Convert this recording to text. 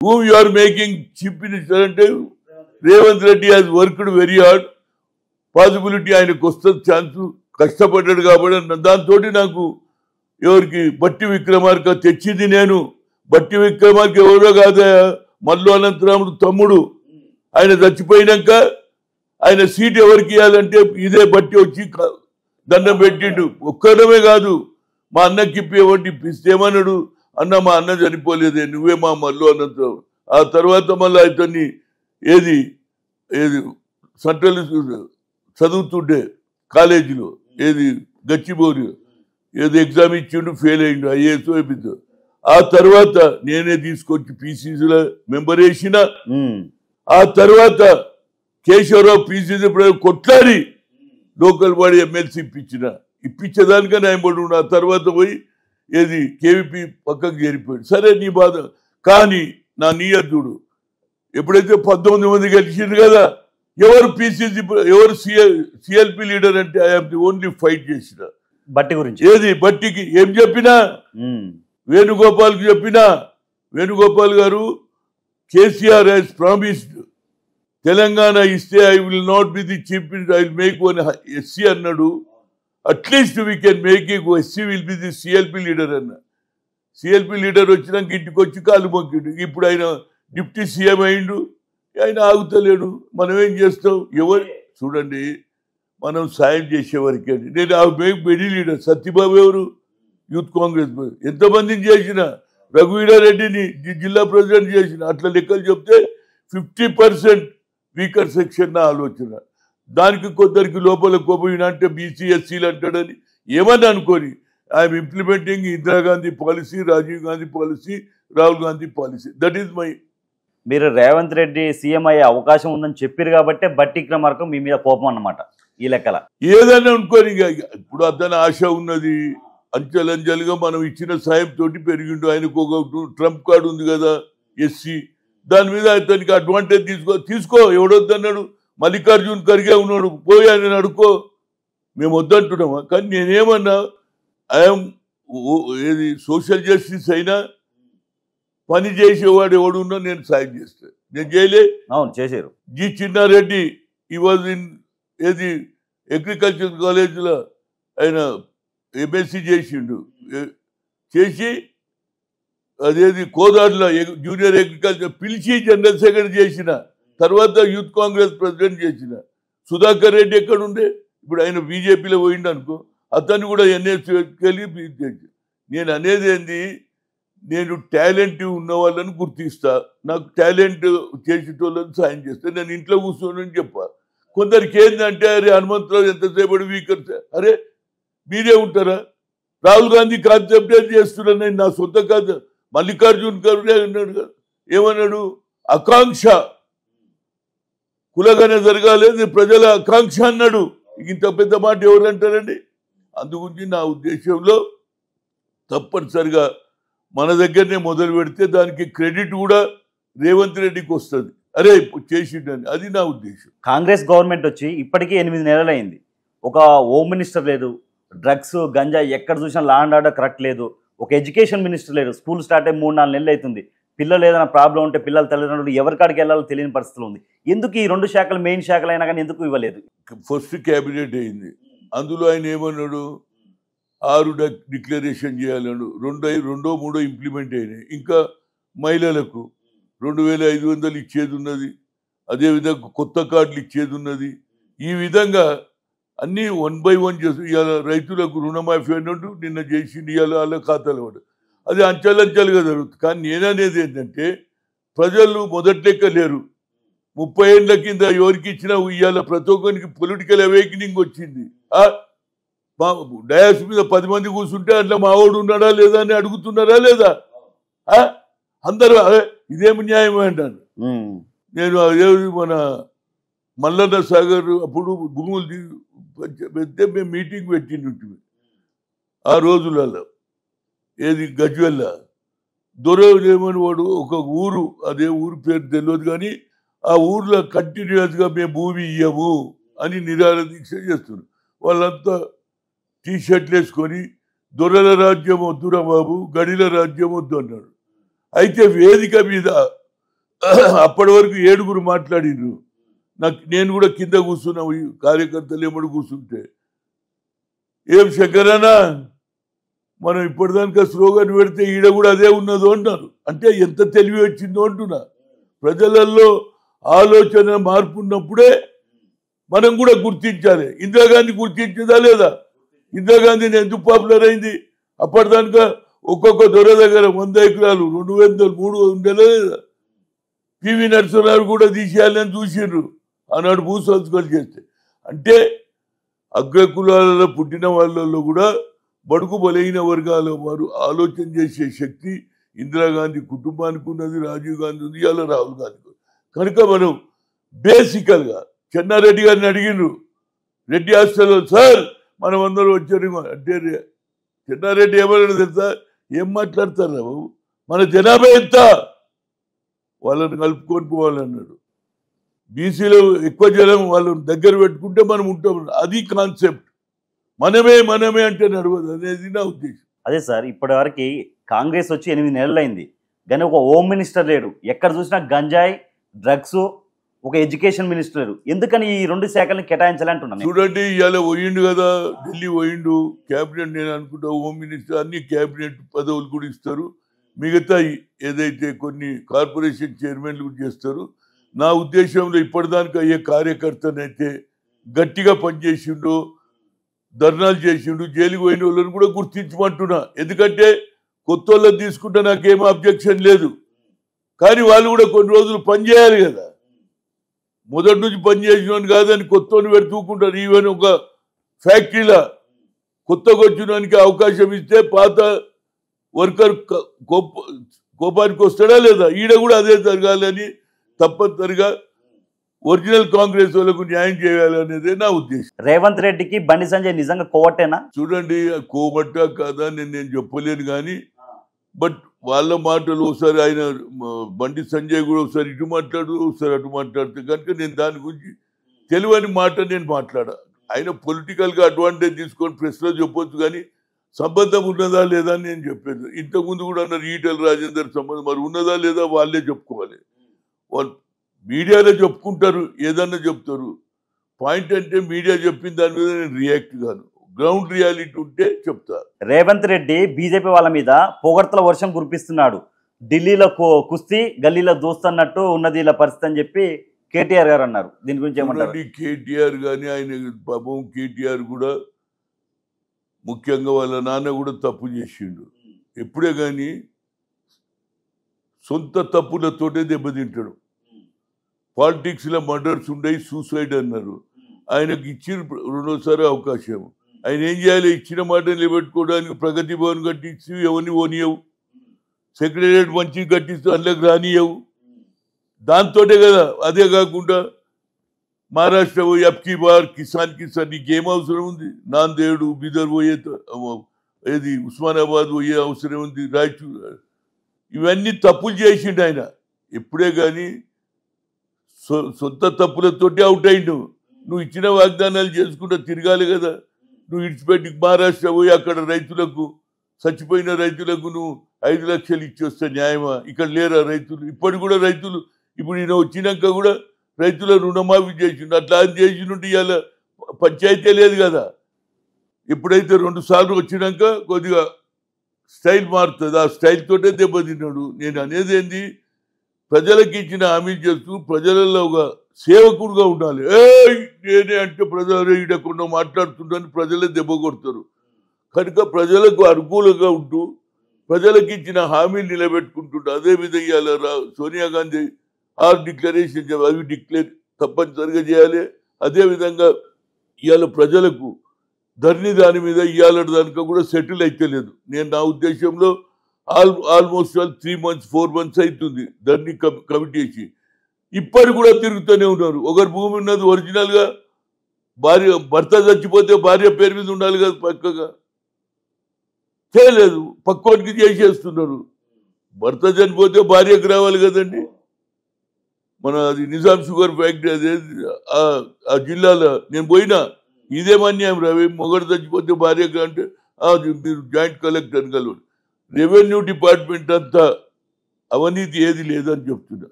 whom you are making chief minister అంటే Revanth Reddy has worked very hard. Possibility ఆయనకు వస్తుంది chance, కష్టపడ్డాడు కాబట్టి. దాంతో నాకు ఎవరికి బట్టి విక్రమార్క తెచ్చింది నేను. బట్టి విక్రమార్క ఎవరో కాదా, మల్లు అనంతరాముడు తమ్ముడు. ఆయన చచ్చిపోయినాక ఆయన సీట్ ఎవరికి ఇవ్వాలంటే ఇదే బట్టి వచ్చి దండం పెట్టిండు. ఒక్కడమే కాదు, మా అన్నకి ఇప్పేవాడిని ఇప్పిస్తే ఏమన్నాడు, అన్న మా అన్న చనిపోలేదే, నువ్వే మా మల్లు అనంతరాముడు. ఆ తర్వాత మళ్ళీ అతన్ని ఏది సెంట్రల్ చదువుతుండే కాలేజీలో ఏది గచ్చిబౌలి ఏదో ఎగ్జామ్ ఇచ్చిండు, ఫెయిల్ అయ్యిండు, ఐఏఎస్ అయిపోయింది. ఆ తర్వాత నేనే తీసుకొచ్చి పిసిసిలో మెంబర్ వేసిన. ఆ తర్వాత కేశవరావు పిసిసి కొట్లాడి లోకల్ బాడీ ఎమ్మెల్సీ ఇప్పించేదానికని ఆయన పడి. ఆ తర్వాత పోయి ఏది కేవీపీ పక్కకు చేరిపోయాడు. సరే నీ బాధ, కానీ నా నియతుడు ఎప్పుడైతే 19 మంది గెలిచిండు కదా, ఎవరు పిసిసి ఎవరు సిఎల్పి లీడర్ అంటే ఐఎమ్ ది ఓన్లీ ఫైట్ చేసిన. బట్టి గురించి ఏది బట్టికి ఏం చెప్పినా, వేణుగోపాల్కి చెప్పినా, వేణుగోపాల్ గారు కేసీఆర్ హెస్ ప్రామిస్డ్ తెలంగాణ ఇస్తే I will not be the chief minister, I will make one SC అన్నాడు. At least we can make SC will be the CLP leader అన్న. సిఎల్పి లీడర్ వచ్చినాక ఇంటికి వచ్చి కాలు మొక్కిండు. ఇప్పుడు ఆయన డిప్యూటీ సీఎం అయిండు, ఆయన ఆగుతలేడు. మనం ఏం చేస్తాం? ఎవరు చూడండి, మనం సాయం చేసేవారికి అండి. నేను ఆ మెడి లీడర్ సత్యబాబు ఎవరు, యూత్ కాంగ్రెస్ ఎంతమందిని చేసిన, రఘువీరారెడ్డిని జిల్లా ప్రెసిడెంట్ చేసిన. అట్లా లెక్కలు చెప్తే 50% వీకర్ సెక్షన్ నా ఆలోచన. దానికి కొందరికి లోపల కోపోయినా అంటే బీసీ ఎస్సీలు అంటాడని ఏమని అనుకోని I'm implementing Indira Gandhi policy, Rajiv Gandhi policy, Rahul Gandhi policy. That is my. మీరు రేవంత్ రెడ్డి సీఎం అయ్యే అవకాశం ఉందని చెప్పారు కాబట్టి బట్టి విక్రమార్క మీ మీద కోపం అన్నమాట ఈ లెక్కల. ఏదైనా అనుకోని ఇప్పుడు అతని ఆశ ఉన్నది. అంచెలంచెలుగా మనం ఇచ్చిన సాయం తోటి పెరిగిండు. ఆయనకు ఒక ట్రంప్ కార్డు ఉంది కదా ఎస్సీ, దాని మీద అతనికి అడ్వాంటేజ్ తీసుకో ఎవడొద్దన్నాడు. మల్లికార్జున్ ఖర్గే ఉన్నాడు, పోయి ఆయన అడుకో, మేము వద్దంటున్నామా. కానీ నేనేమన్నా ఐఎమ్ ఏది సోషల్ జస్టిస్ అయినా పని చేసేవాడు ఎవడున్నా నేను సాయం చేస్తాను. నేను చేయలే, అవును చేశారు. జి చిన్నారెడ్డి ఈ వాజ్ ఇన్ ఏది అగ్రికల్చర్ కాలేజీలో ఆయన ఎంఎస్సీ చేసిండు. చేసి అదేది కోదాడులో జూనియర్ అగ్రికల్చర్ పిలిచి జనరల్ సెక్రటరీ చేసిన. తర్వాత యూత్ కాంగ్రెస్ ప్రెసిడెంట్ చేసిన. సుధాకర్ రెడ్డి ఎక్కడుండే, ఇప్పుడు ఆయన బీజేపీలో పోయిండు అనుకో, అతన్ని కూడా ఎన్ఎస్కి నేను అనేది ఏంది, నేను టాలెంట్ ఉన్న వాళ్ళని గుర్తిస్తా, నాకు టాలెంట్ చేసేటోళ్ళని సాయం చేస్తా. నేను ఇంట్లో కూర్చోనని చెప్పా. కొందరికి ఏంటంటే అరే హనుమంతరావు ఎంతసేపు వీకర్, అరే మీరే ఉంటారా, రాహుల్ గాంధీ కాన్సెప్టే చేస్తున్నాను నేను, నా సొంత కాదు. మల్లికార్జున్ ఖర్గే అన్నాడు కదా, ఏమన్నాడు, ఆకాంక్ష కులగానే జరగాలేదు ప్రజల ఆకాంక్ష అన్నాడు. ఇంత పెద్ద మాట ఎవరు అంటారండి? అందుగురించి నా ఉద్దేశంలో తప్పనిసరిగా మన దగ్గరనే మొదలు పెడితే దానికి క్రెడిట్ కూడా రేవంత్ రెడ్డికి వస్తుంది. అరే చేసిండని, అది నా ఉద్దేశం. కాంగ్రెస్ గవర్నమెంట్ వచ్చి ఇప్పటికీ 8 నెలలైంది. ఒక హోమ్ మినిస్టర్ లేదు, డ్రగ్స్ గంజా ఎక్కడ చూసినా లా అండ్ ఆర్డర్ కరెక్ట్ లేదు, ఒక ఎడ్యుకేషన్ మినిస్టర్ లేదు. స్కూల్ స్టార్ట్ అయ్యి 3-4 నెలలు అవుతుంది. పిల్లలు ఏదైనా ప్రాబ్లం ఉంటే పిల్లల తల్లిదండ్రులు ఎవరికాడికి వెళ్ళాలో తెలియని పరిస్థితులు ఉంది. ఎందుకు ఈ 2 శాఖలు మెయిన్ శాఖలు అయినా కానీ ఎందుకు ఇవ్వలేదు? ఫస్ట్ క్యాబినెట్ అయింది, అందులో ఆయన ఏమన్నాడు, 6 డిక్లరేషన్ చేయాలన్నాడు. 2-3 ఇంప్లిమెంట్ అయినాయి. ఇంకా మహిళలకు 2500 ఇచ్చేది ఉన్నది, అదేవిధంగా కొత్త కార్డులు ఇచ్చేది ఉన్నది. ఈ విధంగా అన్నీ 1 by 1 చేసి ఇవాళ రైతులకు రుణమాఫీ అన్నట్టు నిన్న చేసి ఇవాళ వాళ్ళ ఖాతాలు పడు. అది అంచెలంచెలుగా జరుగుతుంది. కానీ నేననేది ఏంటంటే ప్రజలు మొదటి లెక్క లేరు. 30 ఏళ్ళ కింద ఎవరికి ఇచ్చినా ఇవాళ ప్రతి ఒక్కరికి పొలిటికల్ అవేకనింగ్ వచ్చింది. డయాస్ మీద 10 మంది కూర్చుంటే అట్లా మావాడు ఉన్నాడా లేదా అని అడుగుతున్నారా లేదా? అందరూ ఇదేమి న్యాయం అంటాను నేను. అదే మన మల్లన్న సాగర్ అప్పుడు భూములు పెడితే మేము మీటింగ్ పెట్టినట్టు ఆ రోజులలో ఏది గజ్వెల్ల దొరమని వాడు ఒక ఊరు, అదే ఊరు పేరు తెలియదు కానీ ఆ ఊర్లో కంటిన్యూస్గా మేము భూమి ఇయ్యము అని నిరాహార దీక్ష చేస్తున్నారు. వాళ్ళంతా టీషర్ట్లు వేసుకొని దొరల రాజ్యం వద్దురా బాబు, గడిల రాజ్యం వద్దు అన్నాడు. అయితే వేదిక మీద అప్పటి వరకు 7 మాట్లాడిర్రు. నేను కూడా కింద కూర్చున్నా, ఈ కార్యకర్తలు ఎమ్మడి కూర్చుంటే, ఏం శంకరన్న మనం ఇప్పటిదానికా స్లోగన్ పెడితే ఈడ కూడా అదే ఉన్నదో అంటారు. అంటే ఎంత తెలివి వచ్చిందో అంటున్నా. ప్రజలలో ఆలోచన మార్పు ఉన్నప్పుడే మనం కూడా గుర్తించాలి. ఇందిరాగాంధీ గుర్తించిందా లేదా? ఇందిరాగాంధీని ఎందుకు పాపులర్ అయింది? అప్పటిదానికా ఒక్కొక్క దొర దగ్గర 100 ఎకరాలు 200 300 ఉండేలా లేదా? పివి నరసింహారావు కూడా తీసేయాలని చూసిండ్రు ఆనాడు భూ సంస్కరణ చేస్తే. అంటే అగ్రకులాలలో పుట్టిన వాళ్ళలో కూడా బడుగు బలైన వర్గాల వారు ఆలోచన చేసే శక్తి ఇందిరాగాంధీ కుటుంబానికి ఉన్నది, రాజీవ్ గాంధీ ఉంది, ఇవాళ రాహుల్ గాంధీ. కనుక మనం బేసికల్గా చెన్నారెడ్డి గారిని అడిగిండ్రు, రెడ్డి హాస్టల్లో, సార్ మనం అందరూ వచ్చారు అంటే చెన్నారెడ్డి ఏమన్నాడు తెలుసా? ఏం మాట్లాడతారు బాబు, మన జనాభా ఎంత, వాళ్ళని కలుపుకొని పోవాలన్నాడు. బీసీలో ఎక్కువ జనం వాళ్ళని దగ్గర పెట్టుకుంటే మనం ఉంటాం. అది కాన్సెప్ట్. మనమే అంటే నడవదు అనేది నా ఉద్దేశం. అదే సార్, ఇప్పటి వరకు కాంగ్రెస్ వచ్చి 8 నెలలు అయింది, కానీ ఒక హోమ్ మినిస్టర్ లేడు. ఎక్కడ చూసినా గంజాయి, డ్రగ్స్, ఒక ఎడ్యుకేషన్ మినిస్టర్ లేరు. ఎందుకని ఈ 2 శాఖలను కేటాయించాలంటున్నాను. చూడండి, ఇవాళ పోయిండు కదా, ఢిల్లీ పోయిండు, క్యాబినెట్, నేను అనుకుంటా హోమ్ మినిస్టర్ అన్ని క్యాబినెట్ పదవులు కూడా ఇస్తారు. మిగతా ఏదైతే కొన్ని కార్పొరేషన్ చైర్మన్లు కూడా చేస్తారు. నా ఉద్దేశంలో ఇప్పటిదానికి అయ్యే కార్యకర్తనైతే గట్టిగా పనిచేసిండు, ధర్నాలు చేసిండు, జైలుకి పోయిన వాళ్ళని కూడా గుర్తించమంటున్నా. ఎందుకంటే కొత్త వాళ్ళని తీసుకుంటే నాకేం అబ్జెక్షన్ లేదు, కానీ వాళ్ళు కూడా కొన్ని రోజులు పనిచేయాలి కదా. మొదటి నుంచి పనిచేసిన కాదని కొత్తని పెడుతూకుంటారు. ఈవెన్ ఒక ఫ్యాక్టరీలో కొత్తగా వచ్చినానికి అవకాశం ఇస్తే పాత వర్కర్ కోపానికి వస్తాడా లేదా? ఈడ కూడా అదే జరగాలని తప్పనిసరిగా ఒరిజినల్ కాంగ్రెస్ వాళ్ళకు న్యాయం చేయాలనేదే నా ఉద్దేశం. రేవంత్ రెడ్డికి బండి సంజయ్ నిజంగా కోవట్టేనా? చూడండి, కోమట్ట కాదా నేను చెప్పలేను, కానీ బట్ వాళ్ళ మాటలు ఒకసారి ఆయన బండి సంజయ్ కూడా ఒకసారి ఇటు మాట్లాడు, ఒకసారి అటు మాట్లాడితే కనుక నేను దాని గురించి తెలియని మాట నేను మాట్లాడా. ఆయన పొలిటికల్గా అడ్వాంటేజ్ తీసుకొని ప్రెస్లో చెప్పొచ్చు, కానీ సంబంధం ఉన్నదా లేదా అని నేను చెప్పేది. ఇంతకుముందు కూడా అన్నారు ఈటెల రాజేందర్ సంబంధం, మరి ఉన్నదా లేదా వాళ్ళే చెప్పుకోవాలి. వాళ్ళు మీడియాలో చెప్పుకుంటారు, ఏదన్నా చెప్తారు. పాయింట్ అంటే మీడియా చెప్పిన దాని మీద నేను రియాక్ట్ కాను, గ్రౌండ్ రియాలిటీ ఉంటే చెప్తా. రేవంత్ రెడ్డి బీజేపీ వాళ్ళ మీద పొగడ్తల వర్షం కురిపిస్తున్నాడు. ఢిల్లీలో కుస్తీ, గల్లీలో దోస్తన్నట్టు ఉన్నది ఇలా పరిస్థితి అని చెప్పి కేటీఆర్ గారు అన్నారు. దీని గురించి ఏమంటారు? కేటీఆర్ కానీ ఆయన పాపం కేటీఆర్ కూడా ముఖ్యంగా వాళ్ళ నాన్న కూడా తప్పు చేసిండు. ఎప్పుడే కానీ సొంత తప్పులతోటే దెబ్బతింటాడు. పాలిటిక్స్లో మర్డర్స్ ఉండయి, సూసైడ్ అన్నారు. ఆయనకు ఇచ్చిన 2వ అవకాశం. ఆయన ఏం చేయాలి? ఇచ్చిన మాట నిలబెట్టుకోవడానికి ప్రగతి భవన్ కట్టించి ఎవరిని పోనీయవు, సెక్రటరియట్ మంచిగా కట్టిస్తూ అందులోకి రానియవు. దాంతోటే కదా. అదే కాకుండా మహారాష్ట్ర పోయి అబ్కి బార్ కిసాన్ నీకేం అవసరం ఉంది? నాందేడు, బిదర్ పోయే, ఏది ఉస్మానాబాద్ పోయే అవసరం ఉంది, రాయచూర్, ఇవన్నీ తప్పులు చేసిండు ఆయన. ఎప్పుడే కానీ సొంత తప్పులతోటి అవుట్ అయిండు. నువ్వు ఇచ్చిన వాగ్దానాలు చేసుకుంటూ తిరగాలి కదా. నువ్వు ఇడిచిపెట్టి మహారాష్ట్ర పోయి అక్కడ రైతులకు, చచ్చిపోయిన రైతులకు నువ్వు 5 లక్షలు ఇచ్చి వస్తే న్యాయమా? ఇక్కడ లేరా రైతులు? ఇప్పటికి కూడా రైతులు, ఇప్పుడు ఈయన వచ్చినాక కూడా రైతుల రుణమాఫీ చేసిండు. అట్లా చేసినట్టు ఇవాళ పంచాయతీ లేదు కదా. ఎప్పుడైతే 2 సార్లు వచ్చినాక కొద్దిగా స్టైల్ మారుతుంది, ఆ స్టైల్ తోటే దెబ్బతిన్నాడు. నేను అనేది ఏంది, ప్రజలకు ఇచ్చిన హామీ చేస్తూ ప్రజలలో ఒక సేవకుడుగా ఉండాలి. నేనే అంటే ప్రజలు ఈడకుండా మాట్లాడుతుందని ప్రజలే దెబ్బ కొడతారు. కనుక ప్రజలకు అనుకూలంగా ఉంటూ ప్రజలకు ఇచ్చిన హామీలు నిలబెట్టుకుంటుంటా. అదేవిధంగా సోనియా గాంధీ 6 డిక్లరేషన్ అవి డిక్లేర్ తప్పనిసరిగా చేయాలి. అదేవిధంగా ఇవాళ ప్రజలకు ధరణి దాని మీద ఇవాళ దానిక కూడా సెటిల్ అయితే లేదు. నేను నా ఉద్దేశంలో ఆల్మోస్ట్ 3 months 4 months అవుతుంది ధరణి కమిటీ వేసి. ఇప్పటి కూడా తిరుగుతూనే ఉన్నారు. ఒకరి భూమి ఉన్నది ఒరిజినల్గా, భర్త చచ్చిపోతే భార్య పేరు మీద ఉండాలి కదా, పక్కగా చేయలేదు, పక్కోనికి చేసేస్తున్నారు. భర్త చనిపోతే భార్యకు రావాలి కదండి. మన అది నిజాం షుగర్ ఫ్యాక్టరీ, అదే ఆ జిల్లాలో నేను పోయినా, ఇదేం అన్యాయం రవి, మొగడు చచ్చిపోతే భార్యకు అంటే మీరు జాయింట్ కలెక్టర్ కలవండి. రెవెన్యూ డిపార్ట్మెంట్ అంతా అవినీతి ఏది లేదని చెప్తున్నా.